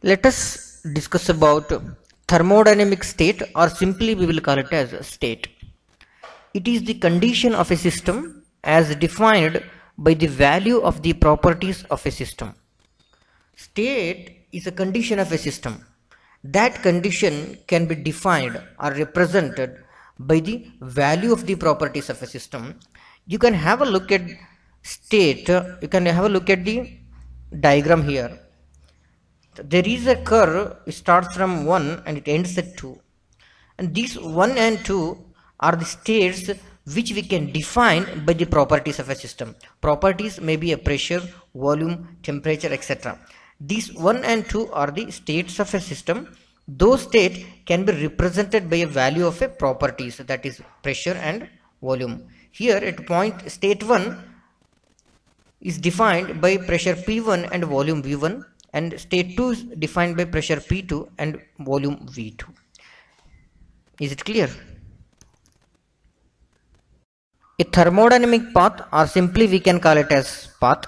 Let us discuss about thermodynamic state, or simply we will call it as state. It is the condition of a system as defined by the value of the properties of a system. State is a condition of a system. That condition can be defined or represented by the value of the properties of a system. You can have a look at state, you can have a look at the diagram here. There is a curve, it starts from 1 and it ends at 2, and these 1 and 2 are the states which we can define by the properties of a system. Properties may be a pressure, volume, temperature, etc. These 1 and 2 are the states of a system. Those states can be represented by a value of a properties, that is pressure and volume. Here at point state 1 is defined by pressure P1 and volume V1, and state 2 is defined by pressure P2 and volume V2. Is it clear? A thermodynamic path, or simply we can call it as path,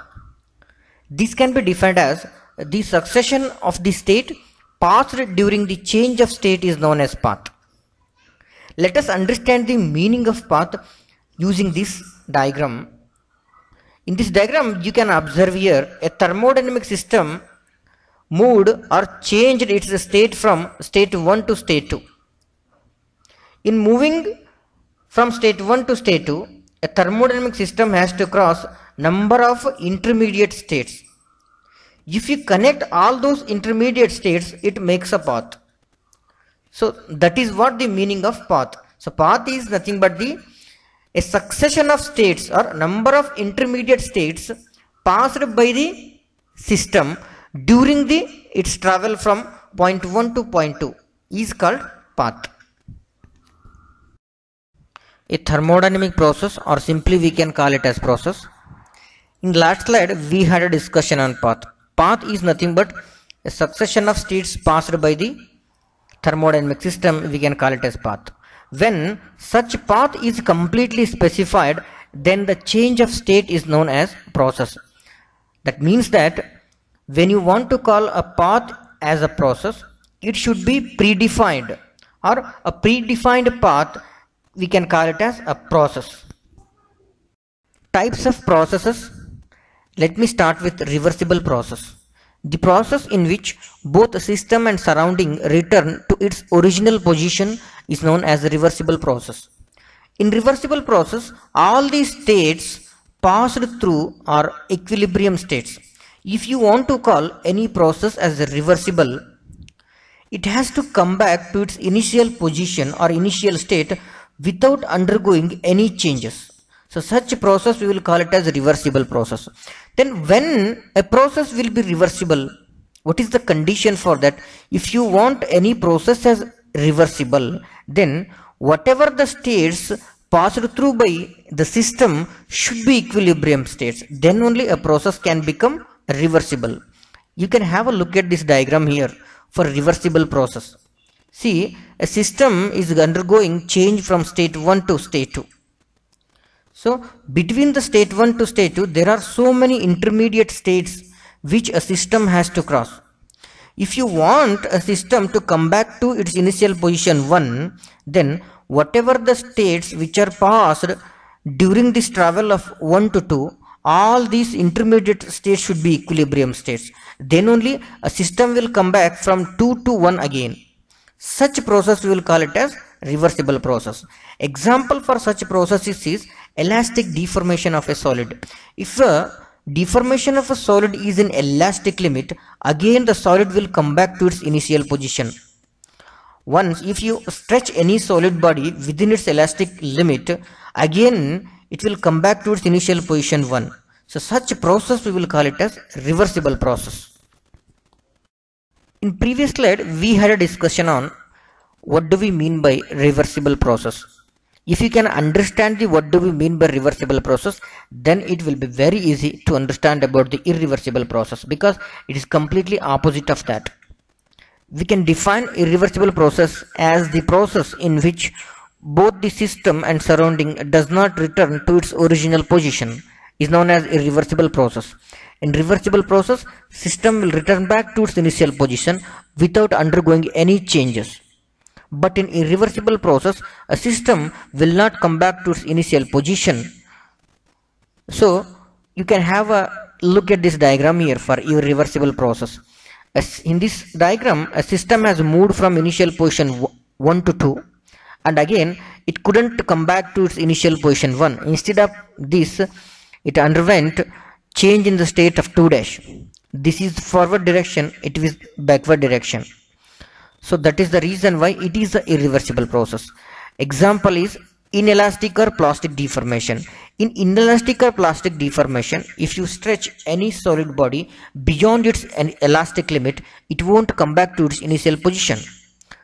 this can be defined as the succession of the state passed during the change of state is known as path. Let us understand the meaning of path using this diagram. In this diagram you can observe here a thermodynamic system moved or changed its state from state 1 to state 2. In moving from state 1 to state 2, a thermodynamic system has to cross number of intermediate states. If you connect all those intermediate states, it makes a path. So that is what the meaning of path. So path is nothing but a succession of states or number of intermediate states passed by the system during its travel from point 1 to point 2 is called path. A thermodynamic process, or simply we can call it as process. In last slide we had a discussion on path. Path is nothing but a succession of states passed by the thermodynamic system, we can call it as path. When such path is completely specified, then the change of state is known as process. That means that when you want to call a path as a process, it should be predefined, or a predefined path we can call it as a process. Types of processes. Let me start with reversible process. The process in which both system and surrounding return to its original position is known as a reversible process. In reversible process, all the states passed through are equilibrium states. If you want to call any process as a reversible, it has to come back to its initial position or initial state without undergoing any changes. So such process we will call it as a reversible process. Then when a process will be reversible, what is the condition for that? If you want any process as reversible, then whatever the states passed through by the system should be equilibrium states. Then only a process can become reversible. You can have a look at this diagram here for reversible process. See, a system is undergoing change from state 1 to state 2. So between the state 1 to state 2, there are so many intermediate states which a system has to cross. If you want a system to come back to its initial position 1, then whatever the states which are passed during this travel of 1 to 2, all these intermediate states should be equilibrium states. Then only a system will come back from 2 to 1 again. Such process we will call it as reversible process. Example for such processes is elastic deformation of a solid. If a deformation of a solid is in elastic limit, again the solid will come back to its initial position. Once if you stretch any solid body within its elastic limit, again it will come back to its initial position 1. So such process we will call it as reversible process. In previous slide we had a discussion on what do we mean by reversible process. If you can understand what do we mean by reversible process, then it will be very easy to understand about the irreversible process, because it is completely opposite of that. We can define irreversible process as the process in which both the system and surrounding does not return to its original position is known as irreversible process. In reversible process, system will return back to its initial position without undergoing any changes. But in irreversible process, a system will not come back to its initial position. So you can have a look at this diagram here for irreversible process. As in this diagram, a system has moved from initial position 1 to 2, and again it couldn't come back to its initial position 1. Instead of this, it underwent change in the state of 2 dash. This is forward direction, it is backward direction. So that is the reason why it is an irreversible process. Example is inelastic or plastic deformation. In inelastic or plastic deformation, if you stretch any solid body beyond its elastic limit, it won't come back to its initial position.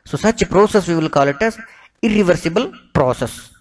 So such a process we will call it as irreversible process.